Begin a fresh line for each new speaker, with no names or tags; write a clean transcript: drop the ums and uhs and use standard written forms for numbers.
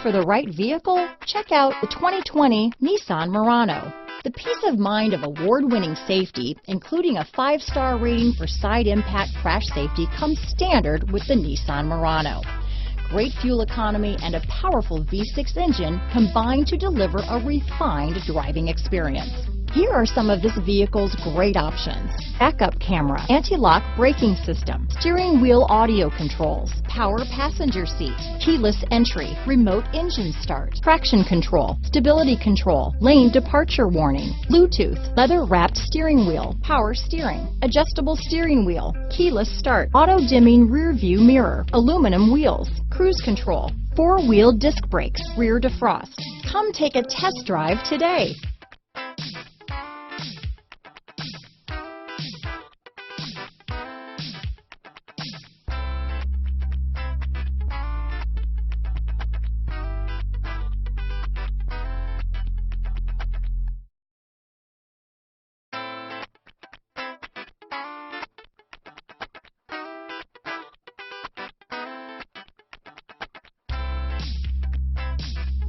for the right vehicle? Check out the 2020 Nissan Murano. The peace of mind of award-winning safety, including a 5-star rating for side impact crash safety, comes standard with the Nissan Murano. Great fuel economy and a powerful V6 engine combine to deliver a refined driving experience. Here are some of this vehicle's great options: backup camera, anti-lock braking system, steering wheel audio controls, power passenger seat, keyless entry, remote engine start, traction control, stability control, lane departure warning, Bluetooth, leather-wrapped steering wheel, power steering, adjustable steering wheel, keyless start, auto-dimming rear view mirror, aluminum wheels, cruise control, 4-wheel disc brakes, rear defrost. Come take a test drive today.